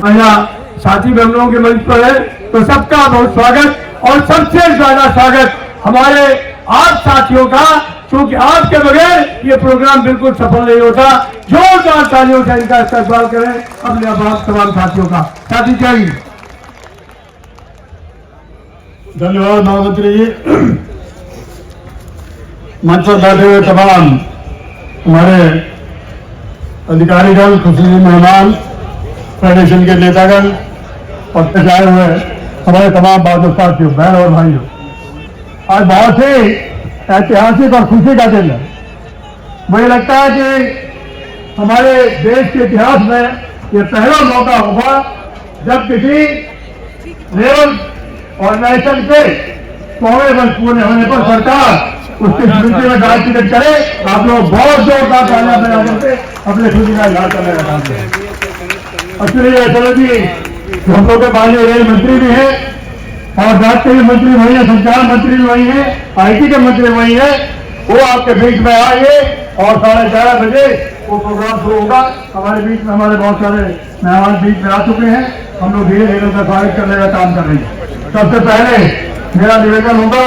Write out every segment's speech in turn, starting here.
साथी बहनों के मंच पर है, तो सबका बहुत स्वागत और सबसे ज्यादा स्वागत हमारे आप साथियों का, क्योंकि आपके बगैर ये प्रोग्राम बिल्कुल सफल नहीं होता। जोरदार तालियों से इनका इस्तेमाल करें अपने आप तमाम साथियों का। साथी चाहिए। धन्यवाद महामंत्री जी। मंच पर बैठे हुए तमाम हमारे अधिकारीगण, खुसूसी मेहमान, फेडरेशन के नेतागण और आए हुए हमारे तमाम बहादुर साथियों, बहन और भाइयों, आज बहुत ही ऐतिहासिक और खुशी का दिन है। मुझे लगता है कि हमारे देश के इतिहास में ये पहला मौका होगा जब किसी लेवल ऑर्गेनाइजेशन के 100 वर्ष पूरे होने पर सरकार उसकी स्मृति में डाक टिकट करे। आप लोग बहुत जोरदार तालियां बजा करके अपने खुशी का इजहार करने का काम करें। और चलो जी, हम लोग के माननीय रेल मंत्री भी हैं और डाक के भी मंत्री वही है, संचार मंत्री भी वही है, IT के मंत्री वही है, वो आपके बीच में आइए और 11:30 बजे वो प्रोग्राम शुरू होगा। हमारे बीच में हमारे बहुत सारे मेहमान बीच में आ चुके हैं, हम लोग धीरे धीरे उनका स्वागत करने का काम कर रहे हैं। सबसे पहले मेरा निवेदन होगा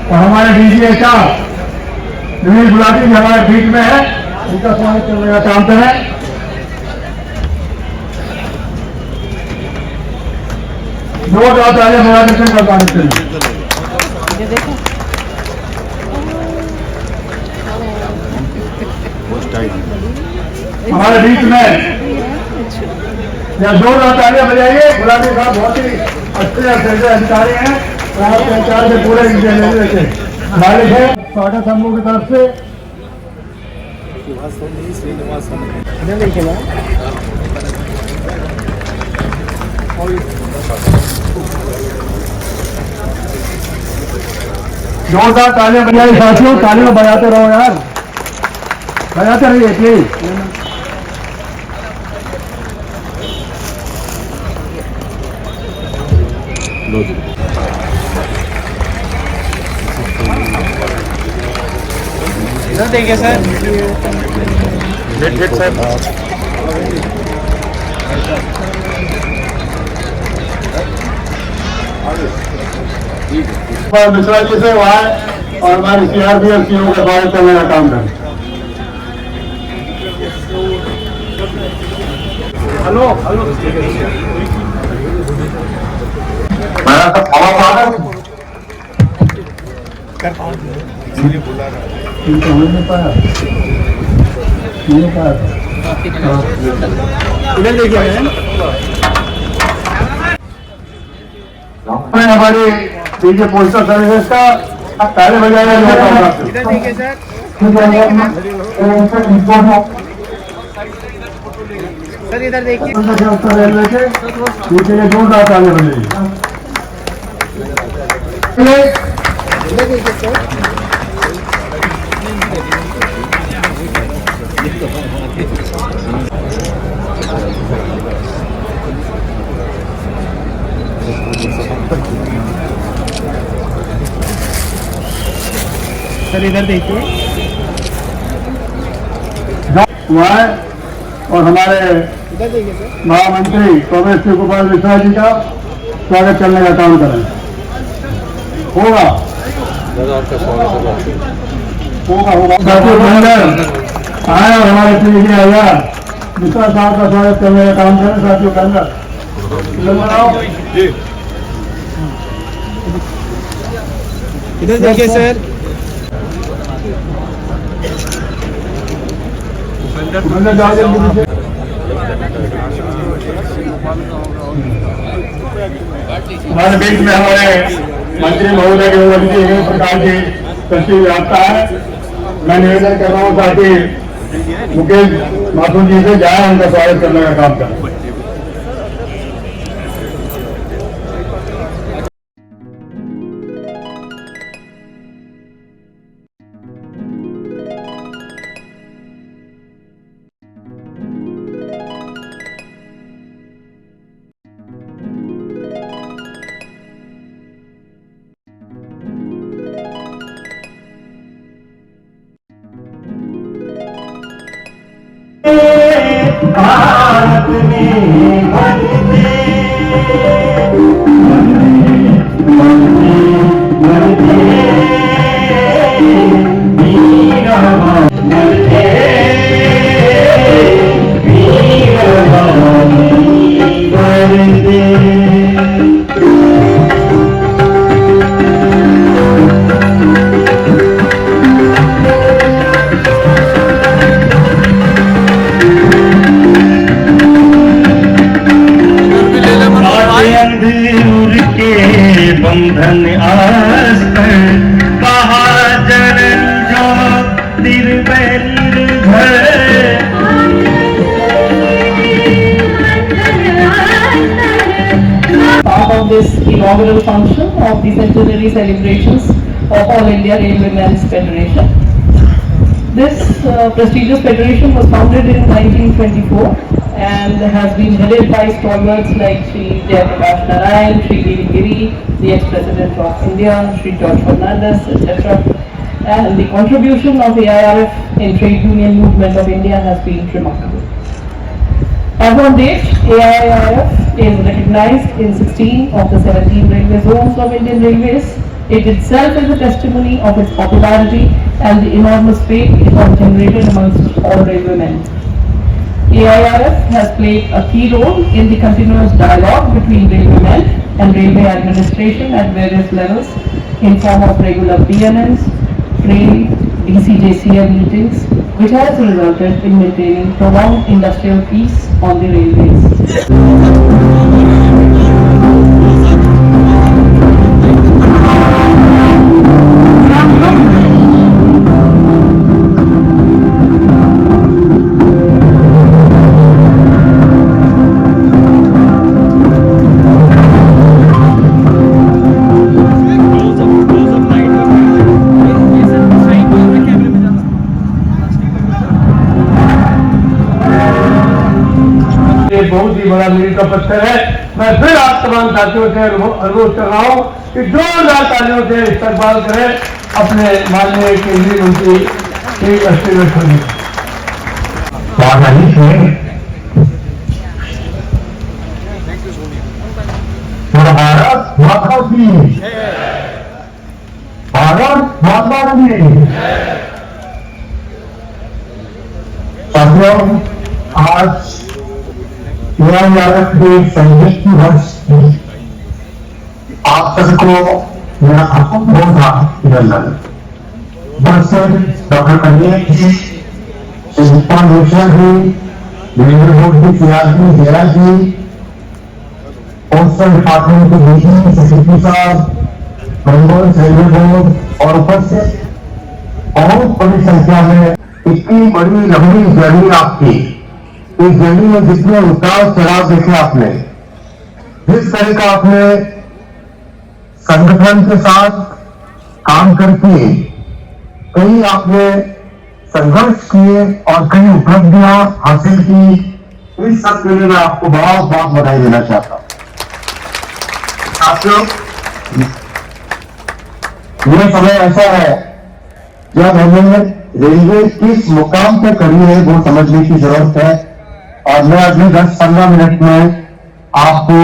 और हमारे DG साहब विनीत गुलाटी जी हमारे बीच में है, उनका स्वागत करने का काम करें। जोरदार तालियां बजा करके उनका स्वागत करें। हमारे बीच में या जोरदार तालियां बजाइए। गुलाटी साहब बहुत ही अच्छे अधिकारी हैं और आपके विचार से पूरे मालिक है। स्वागत हम लोगों की तरफ से। जोरदार तालियां बजाइए साथियों, तालियां बजाते रहो यार, बजाते रहिए प्लीज। इधर देखिए sir, hit sir. Mishra ji से वहाँ और हमारे CRPF का स्वागत करने का काम करें। हेलो हेलो इधर देखिए हमारे डीजे पोस्टर सर्विसेज का पहले बजाया जाएगा। इधर देखिए सर, सर इधर देखिए। रेलवे के नीचे जोरदार तालियां बजाइए। इधर देखिए सर, सर इधर देखिए। वहाँ और हमारे इधर देखिए सर, महामंत्री प्रोफेसर शिव गोपाल मिश्रा जी का स्वागत करने का काम करें। होगा आए और हमारे PG आजाद मिश्रा साहब का स्वागत करने का काम करें। साथियों के अंदर इधर देखिए सर, हमारे बीच में हमारे मंत्री महोदय के अतिथि प्रकार की तस्वीर यात्रा है। मैं निवेदन कर रहा हूँ ताकि मुकेश माथुर जी से जाए, उनका स्वागत करने का काम करें। भारत में बनते बंधन आस पर महाजन जो निर्भर Part of this inaugural function of the centenary celebrations of All India Railwaymen's Federation. This prestigious federation was founded in 1924 and has been headed by stalwarts like Sri Jayaprakash Narayan, Sri Giri, the ex-president of India, Sri George Fernandez, etc. And the contribution of AIRF in trade union movement of India has been remarkable. As on date, AIRF is recognized in 16 of the 17 railway zones of Indian Railways. It itself is a testimony of its popularity and the enormous faith it has generated amongst all railwaymen. AIRF has played a key role in the continuous dialogue between railwaymen and railway administration at various levels in form of regular PNNs, train, DCJCL meetings, which has resulted in maintaining prolonged industrial peace on the railways. बहुत ही बड़ा मील का पत्थर है। मैं फिर आप तमाम साथियों से अनुरोध कर रहा हूँ कि जोरदार तालियों से इस्तेमाल करें अपने माननीय केंद्रीय मंत्री श्री अश्विनी वैष्णव भारत माता की भारत माता की साथियों, आज AIRF के 65 वर्ष की आप सबको मेरा बहुत अभिनंदन। बरसे doctor Kanhaiya ji, Shilpa Mishra ji, railway board की सीआरपी हेरा जी, पोस्टल डिपार्टमेंट के डीजी सीसीपी साहब, बंगोल रेलवे बोर्ड और उपस्थित बहुत बड़ी संख्या में इतनी बड़ी लंबी जर्नी आपकी, इस जर्नी में जितने उतार चढ़ाव देखे आपने, जिस तरह का आपने संगठन के साथ काम करके कई आपने संघर्ष किए और कई उपलब्धियां हासिल की, इस सब के लिए मैं आपको बहुत बहुत बधाई देना चाहता हूं। साथियों, यह समय ऐसा है जब हमें रेलवे किस मुकाम पे खड़ी है वो समझने की जरूरत है, और मैं अगले 10-15 मिनट में आपको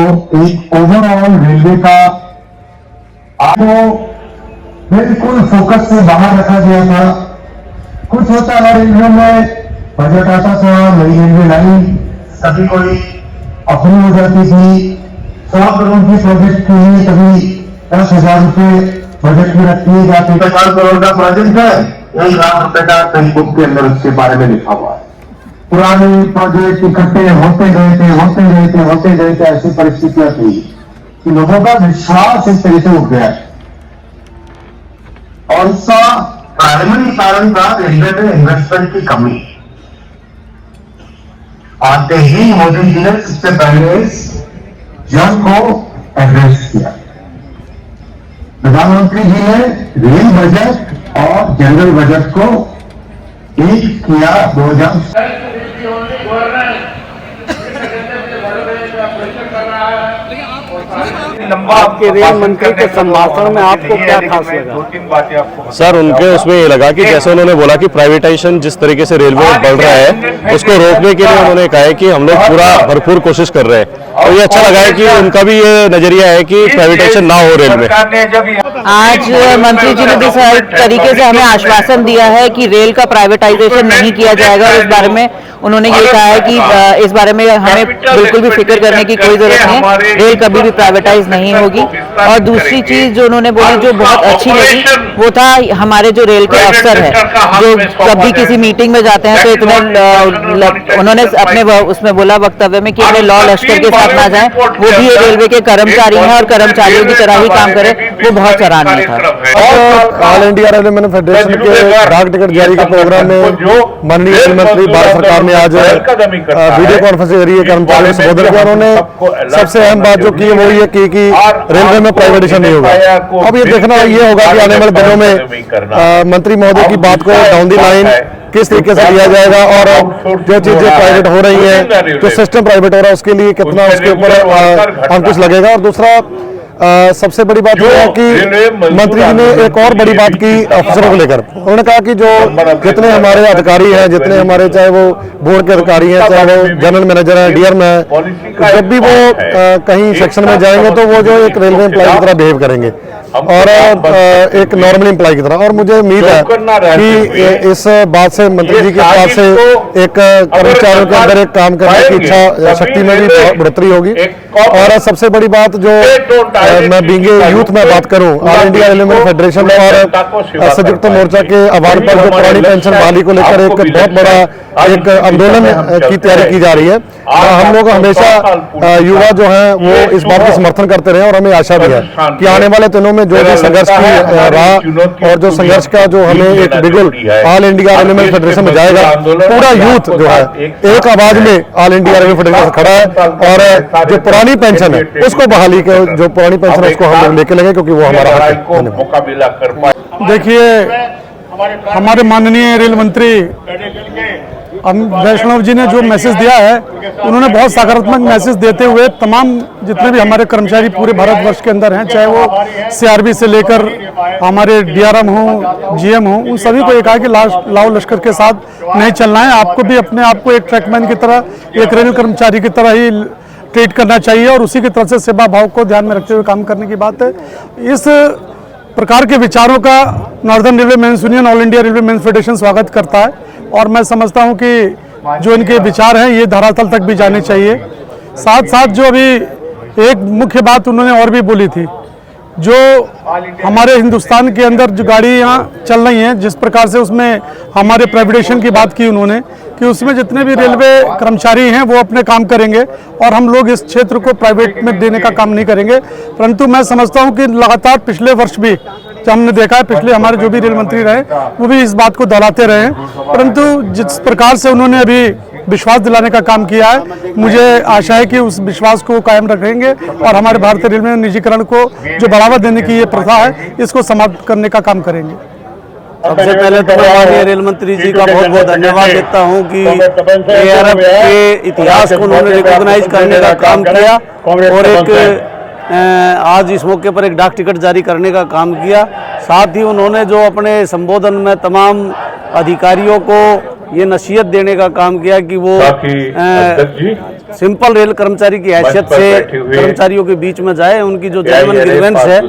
एक ओवरऑल रेलवे का आपको बिल्कुल फोकस से बाहर रखा गया था। कुछ होता है रेलवे में, बजट आता था, नई रेलवे लाइन कभी कोई अप्रूव हो जाती थी, 100 करोड़ की प्रोजेक्ट के लिए कभी 10,000 रुपये बजट में रखिए जाते। 50 करोड़ का प्रोजेक्ट है, 1 लाख रुपए का कई बुक के अंदर उसके बारे में लिखा हुआ है। पुराने प्रोजेक्ट इकट्ठे होते गए थे, ऐसी परिस्थितियां थी कि लोगों का विश्वास इस तरह से उठ गया, और इसका प्राइमरी कारण था रेलवे में इन्वेस्टमेंट की कमी। आते ही मोदी जी ने इससे पहले इस जंग को एड्रेस किया। प्रधानमंत्री जी ने रेल बजट और जनरल बजट को एक किया 2000। आपके रेल मंत्री के संभाषण में आपको क्या खास लगा? सर, उनके उसमें ये लगा कि जैसे उन्होंने बोला कि प्राइवेटाइजेशन जिस तरीके से रेलवे बढ़ रहा है उसको रोकने के लिए उन्होंने कहा है कि हम लोग पूरा भरपूर कोशिश कर रहे हैं। और ये अच्छा लगा है कि उनका भी ये नजरिया है कि प्राइवेटाइजेशन ना हो रेल में। आज मंत्री जी ने जिस तरीके से हमें आश्वासन दिया है कि रेल का प्राइवेटाइजेशन नहीं किया जाएगा, और इस बारे में उन्होंने ये कहा है कि इस बारे में हमें बिल्कुल भी फिक्र करने की कोई जरूरत नहीं है, रेल कभी भी प्राइवेटाइज नहीं होगी। और दूसरी चीज जो उन्होंने बोली जो बहुत अच्छी लगी वो था हमारे जो रेल के अफसर है जो कभी किसी मीटिंग में जाते हैं तो इतने उन्होंने अपने उसमें बोला वक्तव्य में कि अपने लॉ लश्कर के साथ ना जाएं, वो भी रेलवे के कर्मचारी हैं और कर्मचारियों की तरह ही काम करें, वो बहुत सराहनीय था। ऑल इंडिया रेलवे फेडरेशन के डाक टिकट जारी के प्रोग्राम में माननीय रेल मंत्री भारत सरकार ने आज वीडियो कॉन्फ्रेंस के जरिए कर्मचारियों से संबोधन किया। उन्होंने सबसे अहम बात जो की वो ये की कि रेलवे में प्राइवेटाइजेशन नहीं होगा। अब ये देखना ये होगा कि आने वाले दिनों में मंत्री महोदय की बात को डाउन दी लाइन किस तरीके से लिया जाएगा, और जो चीजें प्राइवेट हो रही हैं, जो सिस्टम प्राइवेट हो रहा है उसके लिए कितना उसके ऊपर अंकुश लगेगा। और दूसरा सबसे बड़ी बात यह है कि मंत्री जी ने एक और बड़ी बात की अफसरों को लेकर। उन्होंने कहा कि जो जितने हमारे अधिकारी हैं, जितने हमारे चाहे वो बोर्ड के अधिकारी हैं, चाहे वो जनरल मैनेजर हैं, डीआर में है, जब भी वो कहीं सेक्शन में जाएंगे तो वो जो एक रेलवे एम्प्लॉय की तरह बिहेव करेंगे और एक नॉर्मल एम्प्लॉय की तरह। और मुझे उम्मीद है कि इस बात से मंत्री जी के पास से एक कर्मचारियों के अंदर एक काम करने की इच्छा शक्ति में भी बढ़ोतरी होगी। और सबसे बड़ी बात जो मैं बींगे यूथ में बात करूं, ऑल इंडिया रेलवे फेडरेशन और संयुक्त मोर्चा के आह्वान पर जो पुरानी पेंशन बहाली को लेकर एक बहुत बड़ा एक आंदोलन की तैयारी की जा रही है। हम लोग हमेशा युवा जो हैं वो इस बात का समर्थन करते रहे और हमें आशा भी है कि आने वाले दिनों में जो भी संघर्ष की राह और जो संघर्ष का जो हमें एक बिगुल ऑल इंडिया रेलवे फेडरेशन में जाएगा, पूरा यूथ जो है एक आवाज में ऑल इंडिया रेलवे फेडरेशन खड़ा है। और जो पुरानी पेंशन है उसको बहाली के जो पुरानी पेंशन है उसको हम लोग लेके लेंगे क्योंकि वो हमारा हक है। देखिए, हमारे माननीय रेल मंत्री वैष्णव जी ने जो मैसेज दिया है, उन्होंने बहुत सकारात्मक मैसेज देते हुए तमाम जितने भी हमारे कर्मचारी पूरे भारतवर्ष के अंदर हैं, चाहे वो सीआरबी से लेकर हमारे डीआरएम हो, जीएम हो, उन सभी को ये कहा कि लाओ लश्कर के साथ नहीं चलना है। आपको भी अपने आप को एक ट्रैकमैन की तरह, एक रेल कर्मचारी की तरह ही ट्रीट करना चाहिए और उसी की तरफ से सेवा भाव को ध्यान में रखते हुए काम करने की बात है। इस प्रकार के विचारों का northern railway men's union, all India railway men's federation स्वागत करता है और मैं समझता हूं कि जो इनके विचार हैं ये धरातल तक भी जाने चाहिए। साथ साथ जो अभी एक मुख्य बात उन्होंने और भी बोली थी, जो हमारे हिंदुस्तान के अंदर जो गाड़ियाँ चल रही हैं, जिस प्रकार से उसमें हमारे प्राइवेटाइजेशन की बात की उन्होंने कि उसमें जितने भी रेलवे कर्मचारी हैं वो अपने काम करेंगे और हम लोग इस क्षेत्र को प्राइवेट में देने का काम नहीं करेंगे। परंतु मैं समझता हूं कि लगातार पिछले वर्ष भी जो हमने देखा है, पिछले हमारे जो भी रेल मंत्री रहे वो भी इस बात को दोहराते रहे हैं, परंतु जिस प्रकार से उन्होंने अभी विश्वास दिलाने का काम किया है, मुझे आशा है कि उस विश्वास को कायम रखेंगे और हमारे भारतीय रेलवे में निजीकरण को जो बढ़ावा देने की ये प्रथा है इसको समाप्त करने का काम करेंगे। सबसे पहले तो मैं माननीय रेल मंत्री जी का बहुत बहुत धन्यवाद देता हूं कि एआरएफ के इतिहास को उन्होंने रिकॉग्नाइज करने का काम किया और एक आज इस मौके पर एक डाक टिकट जारी करने का काम किया। साथ ही उन्होंने जो अपने संबोधन में तमाम अधिकारियों को ये नसीहत देने का काम किया कि वो सिंपल रेल कर्मचारी की हैसियत से कर्मचारियों के बीच में जाए, उनकी जो जेन्युइन ग्रीवेंस है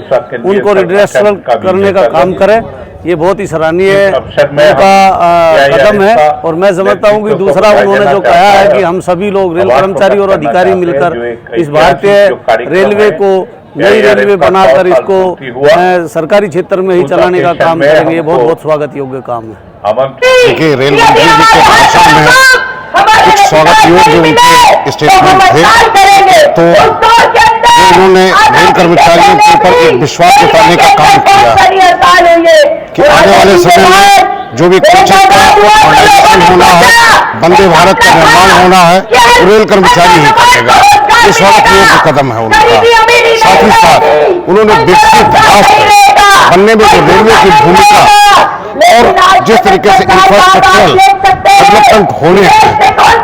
उनको रिड्रेसल करने का काम करें। ये बहुत ही सराहनीय उनका कदम है और मैं समझता हूँ कि दूसरा उन्होंने जो कहा है कि हम सभी लोग रेल कर्मचारी और अधिकारी मिलकर इस भारतीय रेलवे को नई रेलवे बनाकर इसको सरकारी क्षेत्र में ही चलाने का काम करेंगे। ये बहुत बहुत स्वागत योग्य काम है। देखिए, रेल मंत्री जी के भाषण में कुछ स्वागत योग्य उनके स्टेटमेंट थे, तो उन्होंने रेल कर्मचारियों के ऊपर एक विश्वास जताने का काम किया कि आने वाले समय में जो भी कोचिंग का ऑर्गेनाइजेशन होना है, वंदे भारत का निर्माण होना है, वो रेल कर्मचारी ही करेगा। ये स्वागत योग्य कदम है उनका। साथ ही साथ उन्होंने विकसित राष्ट्र बनने में जो रेलवे की भूमिका और जिस तरीके से इंफ्रास्ट्रक्चरल डेवलपमेंट होने हैं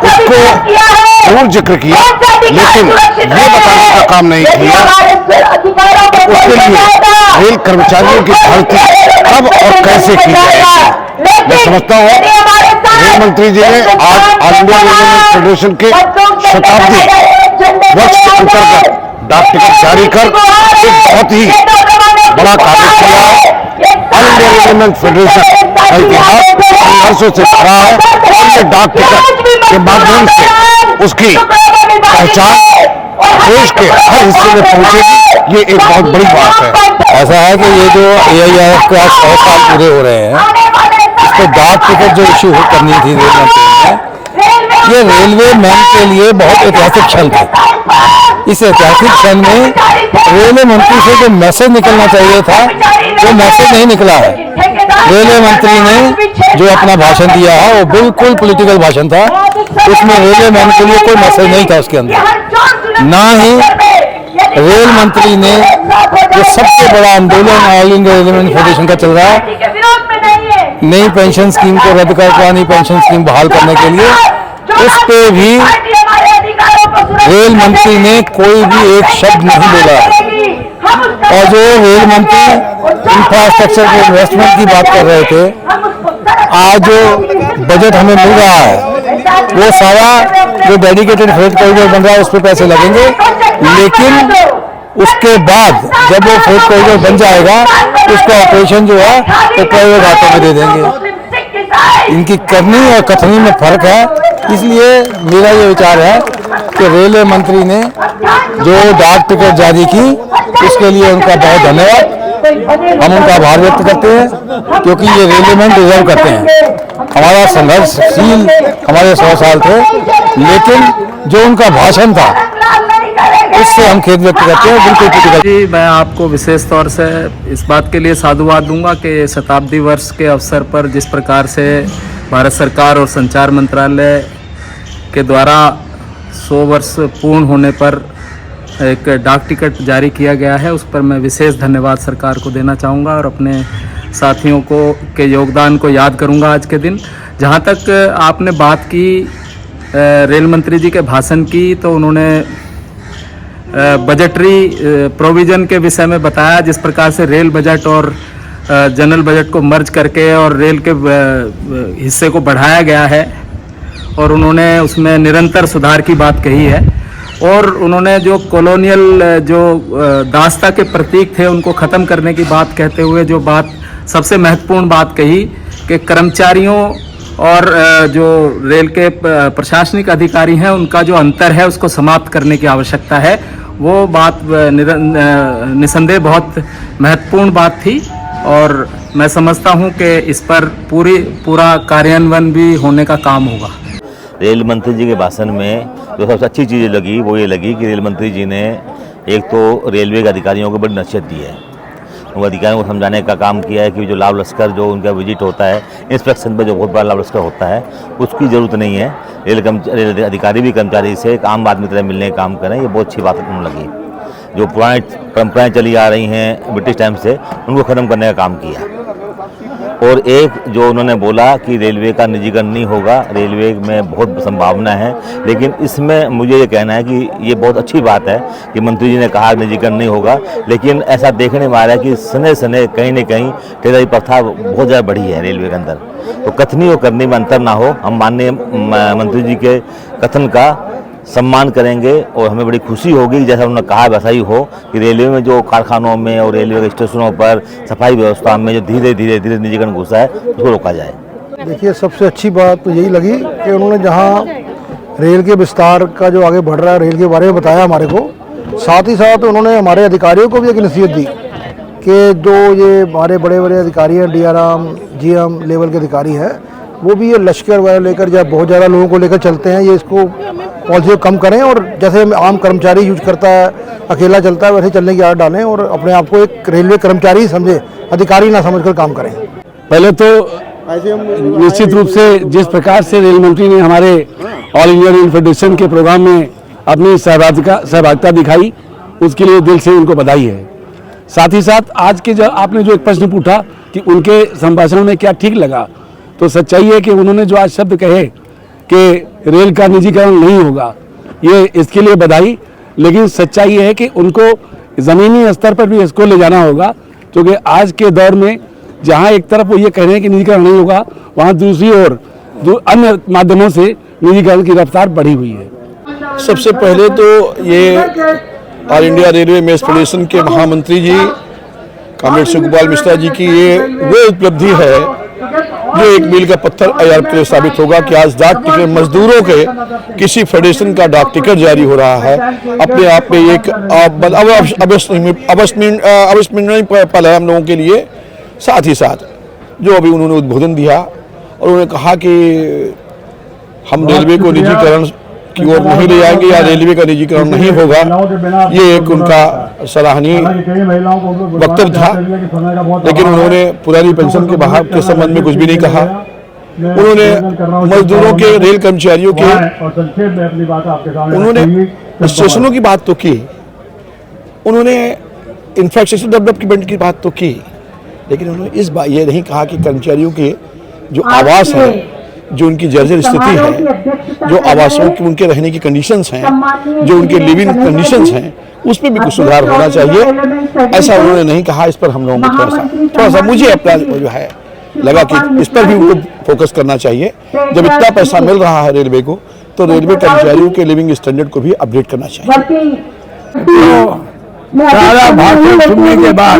उसको जरूर जिक्र किया, लेकिन ये बताने का काम नहीं किया उसके लिए रेल कर्मचारियों की भर्ती कब और कैसे की जाएगी। मैं समझता हूँ रेल मंत्री जी ने आज ऑल इंडिया रेलवे फेडरेशन के शताब्दी वर्ष के अंतर्गत डाक टिकट जारी कर एक बहुत ही बड़ा कार्य किया है। ऑल इंडिया रेलवे फेडरेशन का इतिहास वर्षों से भरा है और ये डाक टिकट के माध्यम से उसकी पहचान देश के हर हिस्से में पहुंचेगी, ये एक बहुत बड़ी बात है। ऐसा है कि ये जो AIF के आज 100 साल पूरे हो रहे हैं, इस पर डाक टिकट जो इश्यू करनी थी रेल मंत्री ने, ये रेलवे मैन के लिए बहुत ऐतिहासिक क्षण था। इस ऐतिहासिक क्षण में रेलवे मंत्री से जो मैसेज निकलना चाहिए था वो मैसेज नहीं निकला है। रेलवे मंत्री ने जो अपना भाषण दिया है वो बिल्कुल पॉलिटिकल भाषण था, उसमें रेलवे मैन के लिए कोई मैसेज नहीं था उसके अंदर। ना ही रेल मंत्री ने जो सबसे बड़ा आंदोलन ऑल इंडिया रेलवे फेडरेशन का चल रहा है, नई पेंशन स्कीम को रद्द कर पुरानी पेंशन स्कीम बहाल करने के लिए, उस पे भी रेल मंत्री ने कोई भी एक शब्द नहीं बोला है। और जो रेल मंत्री इंफ्रास्ट्रक्चर के इन्वेस्टमेंट की बात कर रहे थे, आज जो बजट हमें मिल रहा है वो सारा जो डेडिकेटेड फ्रेट कॉरिडोर बन रहा है उस पर पैसे लगेंगे, लेकिन उसके बाद जब वो फ्रेट कॉरिडोर बन जाएगा उसका ऑपरेशन जो है वो प्राइवेट हाथों में दे देंगे। इनकी करनी और कथनी में फर्क है, इसलिए मेरा ये विचार है कि रेलवे मंत्री ने जो डाक टिकट जारी की उसके लिए उनका बहुत धन्यवाद, हम उनका आभार व्यक्त करते हैं क्योंकि ये रेलवे मैन डिजर्व करते हैं। हमारा संघर्षशील हमारे 100 साल थे, लेकिन जो उनका भाषण था उससे हम खेद व्यक्त करते हैं, बिल्कुल जी। मैं आपको विशेष तौर से इस बात के लिए साधुवाद दूंगा कि शताब्दी वर्ष के अवसर पर जिस प्रकार से भारत सरकार और संचार मंत्रालय के द्वारा 100 वर्ष पूर्ण होने पर एक डाक टिकट जारी किया गया है, उस पर मैं विशेष धन्यवाद सरकार को देना चाहूँगा और अपने साथियों को के योगदान को याद करूँगा आज के दिन। जहाँ तक आपने बात की रेल मंत्री जी के भाषण की, तो उन्होंने बजटरी प्रोविज़न के विषय में बताया, जिस प्रकार से रेल बजट और जनरल बजट को मर्ज करके और रेल के हिस्से को बढ़ाया गया है, और उन्होंने उसमें निरंतर सुधार की बात कही है। और उन्होंने जो कॉलोनियल जो दास्ता के प्रतीक थे उनको ख़त्म करने की बात कहते हुए जो बात सबसे महत्वपूर्ण बात कही कि कर्मचारियों और जो रेल के प्रशासनिक अधिकारी हैं उनका जो अंतर है उसको समाप्त करने की आवश्यकता है, वो बात निसंदेह बहुत महत्वपूर्ण बात थी। और मैं समझता हूं कि इस पर पूरा कार्यान्वयन भी होने का काम होगा। रेल मंत्री जी के भाषण में जो सबसे अच्छी चीज़ लगी वो ये लगी कि रेल मंत्री जी ने एक तो रेलवे के अधिकारियों को बड़ी नसीहत दी है, उन अधिकारियों को समझाने का काम किया है कि जो लाभ लश्कर जो उनका विजिट होता है इंस्पेक्शन पर जो बहुत बड़ा लाभ लश्कर होता है उसकी ज़रूरत नहीं है। रेल अधिकारी भी कर्मचारी से एक आम आदमी तरह मिलने का काम करें, ये बहुत अच्छी बात उन्हें लगी। जो पुरानी परंपराएं चली आ रही हैं ब्रिटिश टाइम से, उनको ख़त्म करने का काम किया। और एक जो उन्होंने बोला कि रेलवे का निजीकरण नहीं होगा, रेलवे में बहुत संभावना है, लेकिन इसमें मुझे ये कहना है कि ये बहुत अच्छी बात है कि मंत्री जी ने कहा निजीकरण नहीं होगा, लेकिन ऐसा देखने में आ रहा है कि सने सने कहीं न कहीं ठेकेदारी प्रथा बहुत ज़्यादा बढ़ी है रेलवे के अंदर। तो कथनी और करनी में अंतर ना हो, हम माननीय मंत्री जी के कथन का सम्मान करेंगे और हमें बड़ी खुशी होगी जैसा उन्होंने कहा वैसा ही हो कि रेलवे में जो कारखानों में और रेलवे के स्टेशनों पर सफाई व्यवस्था में जो धीरे धीरे निजीकरण घुसा है उसको रोका जाए। देखिए, सबसे अच्छी बात तो यही लगी कि उन्होंने जहाँ रेल के विस्तार का जो आगे बढ़ रहा है रेल के बारे में बताया हमारे को, साथ ही साथ उन्होंने हमारे अधिकारियों को भी एक नसीहत दी कि जो ये हमारे बड़े बड़े अधिकारी हैं, DRM GM लेवल के अधिकारी हैं, वो भी ये लश्कर वगैरह लेकर या बहुत ज़्यादा लोगों को लेकर चलते हैं, ये इसको पॉलिसी को कम करें और जैसे आम कर्मचारी यूज करता है, अकेला चलता है, वैसे चलने की आदत डालें और अपने आप को एक रेलवे कर्मचारी समझे, अधिकारी ना समझकर काम करें। पहले तो निश्चित रूप से जिस प्रकार से रेल मंत्री ने हमारे ऑल इंडिया रेल फेडरेशन के प्रोग्राम में अपनी सहभागिता दिखाई, उसके लिए दिल से उनको बधाई है। साथ ही साथ आज के जो आपने जो एक प्रश्न पूछा कि उनके संभाषण में क्या ठीक लगा, तो सच्चाई है कि उन्होंने जो आज शब्द कहे कि रेल का निजीकरण नहीं होगा, ये इसके लिए बधाई। लेकिन सच्चाई ये है कि उनको ज़मीनी स्तर पर भी इसको ले जाना होगा, क्योंकि आज के दौर में जहाँ एक तरफ वो ये कह रहे हैं कि निजीकरण नहीं होगा, वहाँ दूसरी ओर अन्य माध्यमों से निजीकरण की रफ्तार बढ़ी हुई है। सबसे पहले तो ये all India railway mess federation के महामंत्री जी कॉमरेड शिवगोपाल मिश्रा जी की ये वो उपलब्धि है जो एक मील का पत्थर IRP के लिए साबित होगा कि आज डाक टिकट मजदूरों के किसी फेडरेशन का डाक टिकट जारी हो रहा है। अपने आप में एक अविस्मरणीय पल है हम लोगों के लिए। साथ ही साथ जो अभी उन्होंने उद्बोधन दिया और उन्होंने कहा कि हम रेलवे को निजीकरण की ओर नहीं ले जाएंगे या रेलवे का निजीकरण नहीं होगा, ये एक उनका सराहनीय वक्तव्य था। लेकिन उन्होंने पुरानी पेंशन के बहाव के संबंध में कुछ भी नहीं कहा। उन्होंने मजदूरों के, रेल कर्मचारियों के, उन्होंने स्टेशनों की बात तो की, उन्होंने इंफ्रास्ट्रक्चर डेवलपमेंट की बात तो की, लेकिन उन्होंने इस बात ये नहीं कहा कि कर्मचारियों के जो आवास है, जो उनकी जर्जर स्थिति है, जो आवासों की उनके रहने की कंडीशंस हैं, जो उनके लिविंग कंडीशंस हैं, उस पर भी कुछ सुधार होना चाहिए, ऐसा उन्होंने नहीं कहा। इस पर हम लोगों को थोड़ा सा मुझे अपना जो है लगा कि इस पर भी उनको फोकस करना चाहिए। जब इतना पैसा मिल रहा है रेलवे को, तो रेलवे कर्मचारियों के लिविंग स्टैंडर्ड को भी अपडेट करना चाहिए। सारा भाषण सुनने के बाद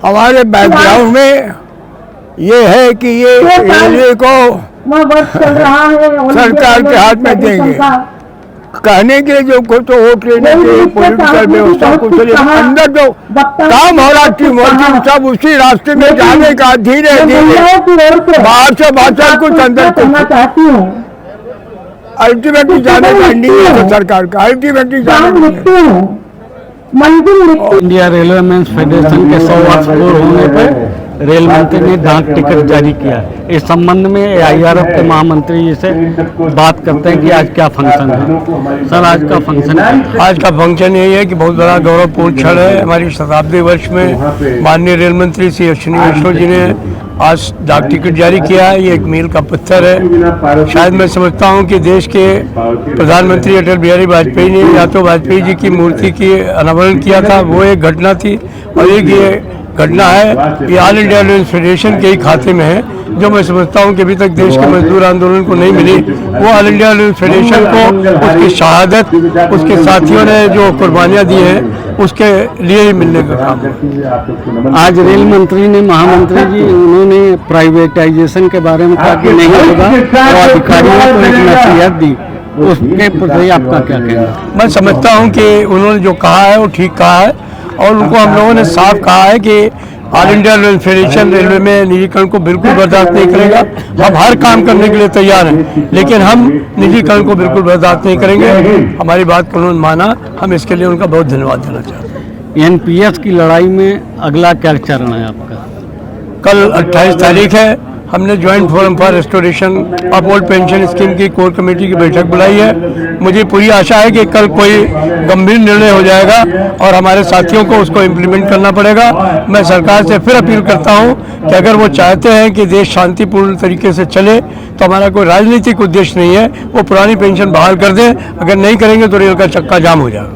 हमारे बैकग्राउंड में ये है कि ये रेलवे को सरकार के हाथ में देंगे। कहने के जो कुछ तो वोट लेने के पॉलिटिकल व्यवस्था कुछ अंदर जो काम हो रहा टीम वर्किंग सब उसी रास्ते में जाने का धीरे धीरे बाहर से भाषण कुछ अंदर चाहती हूँ। अल्टीमेटली जाने का इंडिया सरकार का अल्टीमेटली जाने इंडिया रेलवे मेंस फेडरेशन के 100 वर्ष पूर्ण होने पर रेल मंत्री ने डाक टिकट जारी किया। इस संबंध में IRF के महामंत्री जी से बात करते हैं कि आज क्या फंक्शन है। सर, आज का फंक्शन यही है कि बहुत बड़ा गौरवपूर्ण क्षण है। हमारी शताब्दी वर्ष में माननीय रेल मंत्री श्री अश्विनी वैष्णव जी ने आज डाक टिकट जारी किया है। ये एक मील का पत्थर है। शायद मैं समझता हूँ कि देश के प्रधानमंत्री अटल बिहारी वाजपेयी ने या तो वाजपेयी जी की मूर्ति की अनावरण किया था, वो एक घटना थी, और एक ये घटना है कि ऑल इंडिया रेल फेडरेशन के ही खाते में है, जो मैं समझता हूं कि अभी तक देश के मजदूर आंदोलन को नहीं मिली। वो ऑल इंडिया रेल फेडरेशन को उसकी शहादत, उसके साथियों ने जो कुर्बानियां दी हैं, उसके लिए ही मिलने का काम है। आज रेल मंत्री ने, महामंत्री जी, उन्होंने प्राइवेटाइजेशन के बारे में कहा कि नहीं होगा और अधिकारियों को एक नसीहत दी, उसके प्रति आपका क्या कहना? मैं समझता हूं कि उन्होंने जो कहा है वो ठीक कहा है, और उनको हम लोगों ने साफ कहा है कि all India rail federation railway में निजीकरण को बिल्कुल बर्दाश्त नहीं करेगा। हम हर काम करने के लिए तैयार हैं, लेकिन हम निजीकरण को बिल्कुल बर्दाश्त नहीं करेंगे। हमारी बात को उन्होंने माना, हम इसके लिए उनका बहुत धन्यवाद देना चाहते हैं। NPS की लड़ाई में अगला क्या चरण है आपका? कल 28 तारीख है। हमने joint forum for restoration of old pension scheme की कोर कमेटी की बैठक बुलाई है। मुझे पूरी आशा है कि कल कोई गंभीर निर्णय हो जाएगा और हमारे साथियों को उसको इम्प्लीमेंट करना पड़ेगा। मैं सरकार से फिर अपील करता हूं कि अगर वो चाहते हैं कि देश शांतिपूर्ण तरीके से चले, तो हमारा कोई राजनीतिक उद्देश्य नहीं है, वो पुरानी पेंशन बहाल कर दें। अगर नहीं करेंगे तो रेल का चक्का जाम हो जाएगा।